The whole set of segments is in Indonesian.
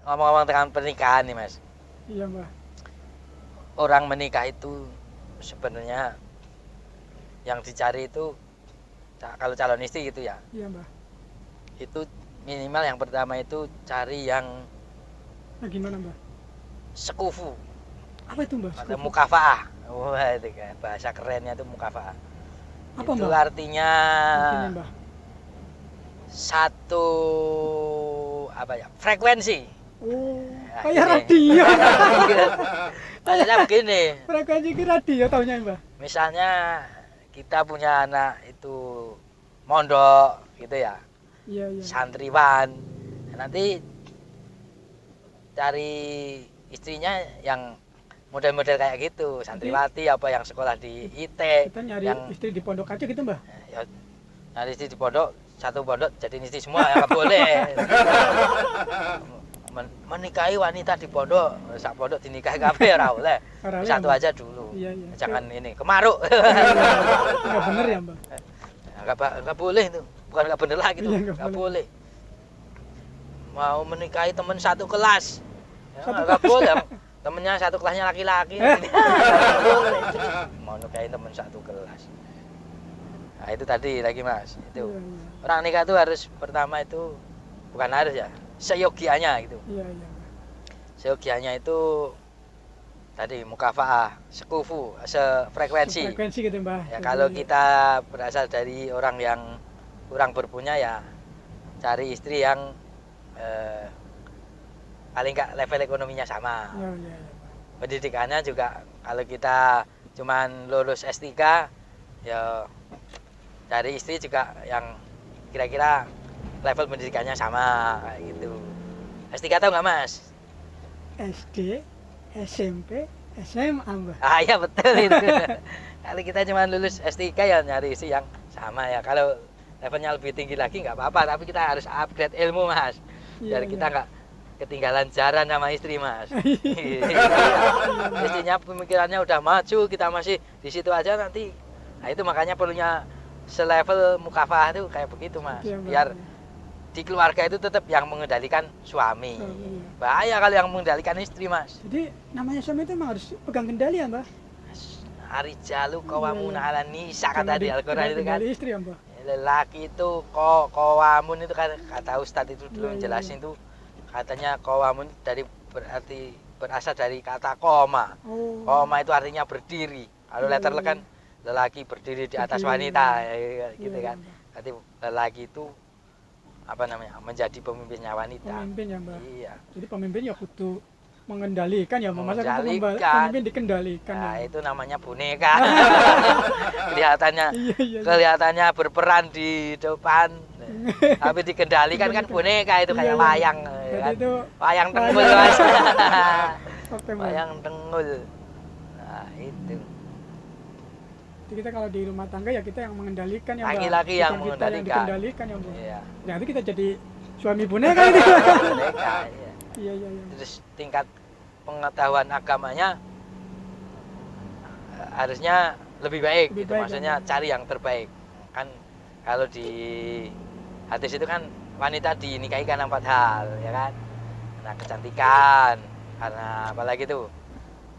ngomong-ngomong tentang pernikahan nih Mas. Iya Mbah. Orang menikah itu sebenarnya yang dicari itu kalau calon istri gitu ya. Iya Mbah. Itu minimal yang pertama itu cari yang Nah gimana Mbah? sekufu Apa itu Mbah? atau Sekufu? mukafaah. Wah itu kan bahasa kerennya itu mukafaah. Apa Itu Mbah? artinya Artinya Mbah. satu apa ya frekuensi. Oh, Nah, kayak gini. radio. Maksudnya begini, Frekuensi ki radio taunya Mbah. misalnya kita punya anak itu mondok gitu ya, Iya iya. santriwan, nanti cari istrinya yang model-model kayak gitu, santriwati apa yang sekolah di IT, Kita nyari yang istri di pondok aja gitu Mbah. ya, nyari istri di pondok, satu pondok jadi istri semua ya nggak boleh. Menikahi wanita di pondok, sak pondok dinikahi kabeh ora oleh. Ora oleh, Satu Mbah. aja dulu. Iya iya. Jangan ini kemaruk. Enggak bener ya Mbah. Nggak boleh itu. Bukan nggak bener lagi tuh. Iya, nggak Nggak boleh. boleh. Mau menikahi teman satu kelas. Ya, Satu nggak kelas. boleh. Temennya satu kelasnya laki-laki. Nggak boleh. Mau nikahi teman satu kelas. Nah itu tadi lagi Mas. Itu. Iya iya. Orang nikah itu harus pertama itu bukan harus ya. Seyogianya gitu. Iya iya. Seyogianya itu tadi mukafaah, sekufu, sefrekuensi. Frekuensi gitu Mbah. Ya Jadi, kalau kita berasal dari orang yang kurang berpunya ya cari istri yang paling nggak level ekonominya sama. Iya iya iya. Pendidikannya juga kalau kita cuman lulus S3 ya cari istri juga yang kira-kira level pendidikannya sama kayak gitu. S3 tahu nggak Mas? SD, SMP, SMA Mbah. Ah ya betul itu. Kalau kita cuma lulus S3 ya nyari istri yang sama ya. Kalau levelnya lebih tinggi lagi nggak apa-apa, tapi kita harus upgrade ilmu Mas. Iya, Biar kita iya. nggak ketinggalan jaran sama istri Mas. Istrinya pemikirannya udah maju, kita masih di situ aja nanti. Nah itu makanya perlunya selevel mukafaah itu kayak begitu Mas. Iya, Mbah. Biar di keluarga itu tetap yang mengendalikan suami. Oh, iya. Bahaya kalau yang mengendalikan istri Mas. Jadi namanya suami itu emang harus pegang kendali ya Mbah. Arijalu Iya, qawwamuna iya. 'alan nisa kata di Al-Qur'an itu kan. Kendali istri ya Mbah. Lelaki itu qawamun itu kan kata Ustadz itu dulu Iya, iya, jelasin tuh katanya qawamun dari berarti berasal dari kata koma. Oh. Koma itu artinya berdiri. Kalau Iya, letter iya, kan lelaki berdiri di atas Berdiri, wanita iya. gitu Iya, kan. Mbah. Berarti lelaki itu apa namanya? Menjadi pemimpinnya wanita. Pemimpin ya Mbah. Iya. Jadi pemimpin ya kudu mengendalikan ya, masa Mengendalikan. pemimpin dikendalikan Nah, ya. itu namanya boneka. Kelihatannya Iya iya. kelihatannya berperan di depan tapi dikendalikan kan boneka itu kayak Iya, iya. wayang Jadi kan. itu Wayang tengul wayang. Mas. oke Mbah. Wayang tengul. Nah, itu. Jadi kita kalau di rumah tangga ya kita yang mengendalikan ya Mbah. Laki-laki Bukan yang kita mengendalikan. dikendalikan ya Mbah. Iya. Nanti kita jadi suami boneka itu. Boneka, iya. Iya iya iya. Terus tingkat pengetahuan agamanya harusnya lebih baik Lebih gitu. baik, Maksudnya ya. cari yang terbaik. Kan kalau di hadis itu kan wanita dinikahi karena 4 hal, ya kan? Karena kecantikan, karena apalagi tuh?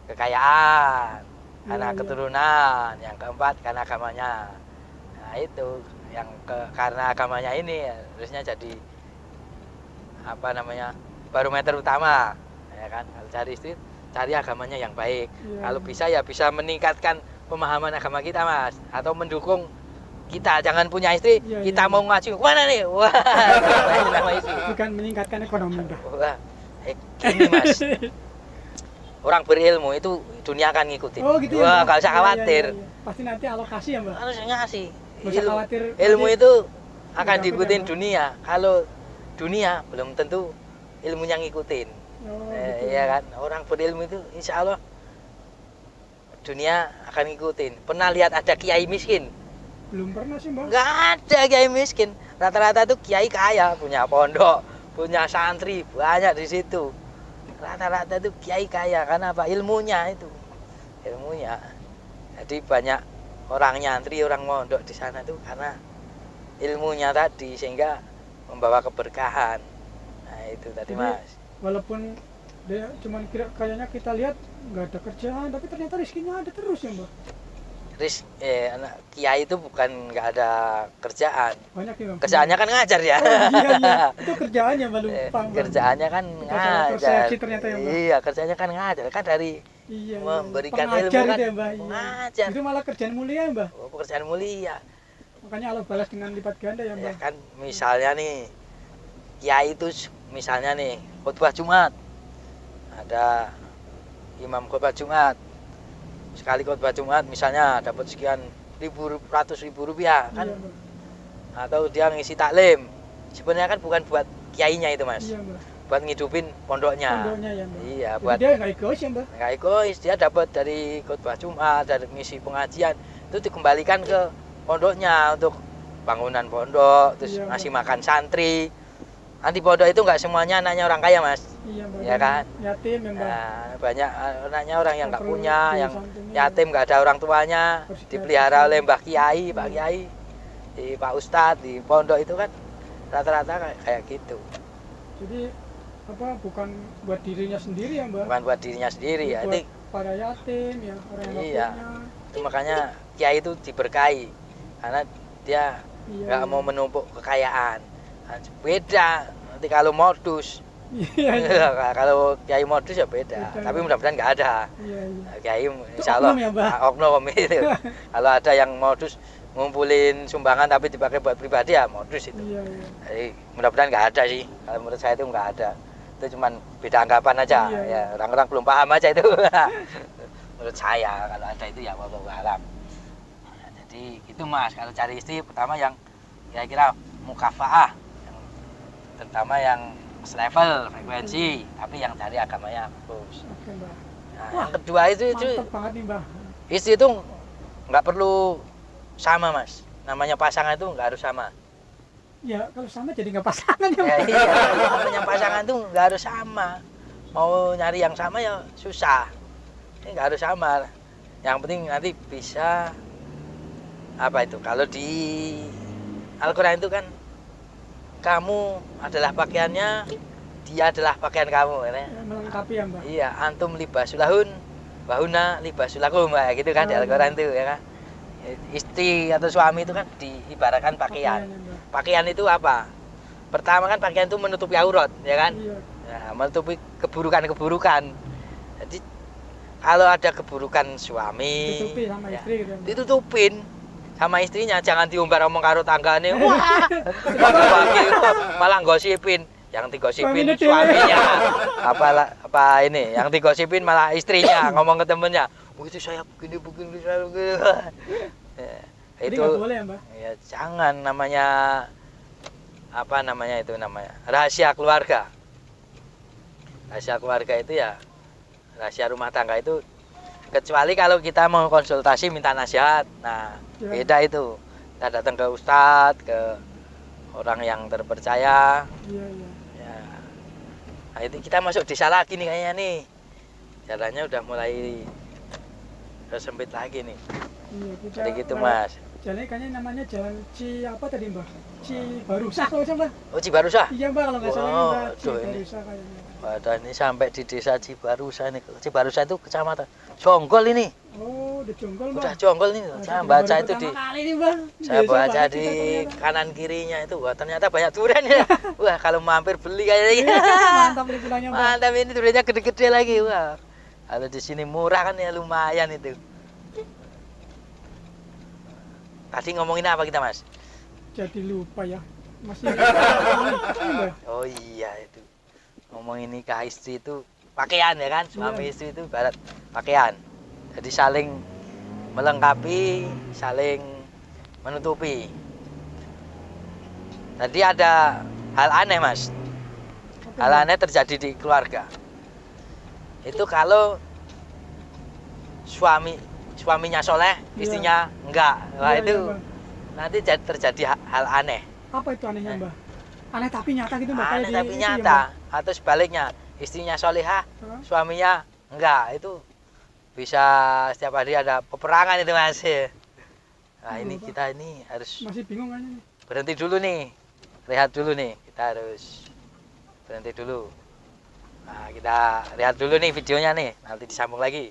Kekayaan, karena Iya, iya. keturunan, yang keempat karena agamanya. Nah, itu yang karena agamanya ini harusnya jadi apa namanya? Barometer utama, ya kan? Kalau cari istri, cari agamanya yang baik. Iya, Kalau iya. bisa ya bisa meningkatkan pemahaman agama kita Mas, atau mendukung kita. Jangan punya istri, Iya, kita iya. mau ngaji mana nih? Wah, itu nama istri. Bukan meningkatkan ekonomi Mbah. Wah, gini Mas, orang berilmu itu dunia akan ngikutin. Oh gitu ya. Wah, Mbah? nggak usah Iya, iya, khawatir. iya, iya. Pasti nanti alokasi ya Mbah. Harus ngasih. Nggak usah khawatir. Ilmu nanti- itu akan Dapat diikutin ya, Mbah? dunia. Kalau dunia belum tentu ilmunya ngikutin. Oh, gitu. Iya kan, orang berilmu itu insya Allah dunia akan ngikutin. Pernah lihat ada kiai miskin? Belum pernah sih Mbah. Nggak ada kiai miskin. Rata-rata tuh kiai kaya, punya pondok, punya santri, banyak di situ. Rata-rata tuh kiai kaya karena apa? Ilmunya itu. Ilmunya. Jadi banyak orang nyantri, orang mondok di sana tuh karena ilmunya tadi sehingga membawa keberkahan. Nah, itu tadi Jadi, Mas. walaupun dia cuman kayaknya kita lihat nggak ada kerjaan, tapi ternyata rezekinya ada terus ya Mbah. Anak kiai itu bukan nggak ada kerjaan. Banyak ya Mbah. Kerjaannya kan ngajar ya. Oh, iya iya, itu kerjaannya Mbah, lupa Mbah. Kerjaannya kan Kita salah ngajar. persepsi ternyata ya Mbah. Iya, kerjanya kan ngajar. Kan dari Iya, memberikan pengajar ilmu kan itu ya Mbah. Iya. mengajar. Itu malah kerjaan mulia ya Mbah. Oh, pekerjaan mulia. Makanya Allah balas dengan lipat ganda ya Ya Mbah. kan misalnya nih kiai itu misalnya nih khutbah Jumat. Ada imam khutbah Jumat. Sekali khutbah Jumat misalnya dapat sekian ratus ribu rupiah kan. Iya Mbah. Atau dia ngisi taklim. Sebenarnya kan bukan buat kiainya itu Mas. Iya Mbah. Buat ngidupin pondoknya. Pondoknya ya Mbah. Iya, Jadi buat dia nggak egois ya Mbah. nggak egois, dia dapat dari khutbah Jumat, dari ngisi pengajian, itu dikembalikan ke pondoknya untuk bangunan pondok, terus Iya, ngasih Mbak. makan santri. Nanti pondok itu nggak semuanya anaknya orang kaya Mas. Iya Mbah. Iya kan? Yatim ya Mbah. Nah, banyak anaknya orang yang nggak Perlu punya, yang santunya. yatim nggak ada orang tuanya, Harus dipelihara oleh Mbah Kiai, Pak Iya. Kiai, di Pak Ustadz, di pondok itu kan rata-rata kayak gitu. Jadi apa bukan buat dirinya sendiri ya Mbah. Bukan buat dirinya sendiri ya. Buat Itu para yatim ya, orang yang nggak Iya. punya. itu makanya kiai itu diberkahi karena dia Iya. nggak mau menumpuk kekayaan. Nah, beda nanti kalau modus. Iya. Iya. Kalau kiai modus ya beda, Beda. tapi mudah-mudahan nggak ada. Iya. Iya. Nah, kiai insya Allah oknum ya, Mbah? oknum itu. Kalau ada yang modus ngumpulin sumbangan tapi dipakai buat pribadi ya modus itu. Iya. Iya. Jadi mudah-mudahan nggak ada sih. Kalau menurut saya itu nggak ada. Itu cuman beda anggapan aja. Iya, Ya orang-orang belum paham aja itu. Menurut saya kalau ada itu ya wallahu alam. Nah, jadi gitu Mas, kalau cari istri pertama yang kira-kira mukafaah, yang terutama yang selevel frekuensi, tapi yang cari agamanya bagus. Oke Mbah. Nah, Wah, yang kedua itu Mantap banget nih Mbah. istri itu nggak perlu sama Mas. Namanya pasangan itu nggak harus sama. Ya kalau sama jadi nggak pasangan ya Ya, Mbah. iya, namanya pasangan tuh nggak harus sama. Mau nyari yang sama ya susah. Ini nggak harus sama. Yang penting nanti bisa apa itu? Kalau di Al-Quran itu kan kamu adalah pakaiannya, dia adalah pakaian kamu. Ya. Ya, melengkapi ya Mbah. Iya, antum libasulahun, wahuna libasulakum, kayak gitu kan di Oh, Al-Quran itu ya kan. Istri atau suami itu kan diibaratkan pakaian. Ya, Mbah. Pakaian itu apa? Pertama kan pakaian itu menutupi aurat, ya kan? Iya. Nah, menutupi keburukan-keburukan. Jadi kalau ada keburukan suami, Ditutupi sama ya, istri gitu ya Mbah. ditutupin sama istrinya, jangan diumbar omong karo tanggane. Wah, pagi malah gosipin. Yang digosipin Suaminya suaminya. Apa ini? Yang digosipin malah istrinya ngomong ke temennya. Oh, itu saya begini saya begini. Ya, Jadi itu nggak boleh ya Mbah. ya jangan, namanya apa namanya itu namanya rahasia keluarga. Rahasia keluarga itu ya rahasia rumah tangga itu, kecuali kalau kita mau konsultasi minta nasihat. Nah, Ya. beda itu. Kita datang ke ustadz, ke orang yang terpercaya. Iya iya. Ya. Nah, itu kita masuk desa lagi nih kayaknya nih. Jalannya udah mulai sempit lagi nih. Iya kita. Jadi gitu Mas. Jalannya kayaknya namanya jalan apa tadi Mbah? Barusah kalau nggak salah. Oh, Cibarusah. Iya Mbah kalau nggak salah Wow, Mbah. aduh, ini. Barusah kayaknya. Waduh, ini sampai di desa Cibarusah ini. Cibarusah itu kecamatan Jonggol ini. Oh, udah jonggol Mbah. Udah Jonggol nih. Nah, Saya kita baca baru itu di pertama kali nih Mbah. saya Biasa baca banget di kita ternyata. kanan kirinya itu. Wah, ternyata banyak durian ya. Wah, kalau mampir beli kayaknya. Mantap nih pulangnya Mbah. Mantap, ini duriannya gede-gede lagi. Wah. Kalau di sini murah kan ya, lumayan itu. Tadi ngomongin apa kita, Mas? Jadi lupa ya. Masih ini Mbah. Oh iya itu. Ngomongin nikah istri itu pakaian ya kan? Suami Iya. istri itu ibarat pakaian. Jadi saling melengkapi, saling menutupi. Tadi ada hal aneh, Mas. Oke, Hal Mbah. aneh terjadi di keluarga. Itu kalau suaminya soleh, Iya. istrinya enggak. Wah, Iya, itu iya, Mbah. nanti terjadi hal aneh. Apa itu anehnya Mbah? Aneh tapi nyata gitu Mbah. Kayak Aneh di tapi itu ya, nyata. Atau sebaliknya, istrinya solehah, Mbah. suaminya enggak. Itu bisa setiap hari ada peperangan itu, Mas. Nah, ini Aduh, Pak. kita ini harus Masih bingung kan ini. berhenti dulu nih. Rehat dulu nih. Kita harus berhenti dulu. kita lihat dulu nih videonya nih, nanti disambung lagi.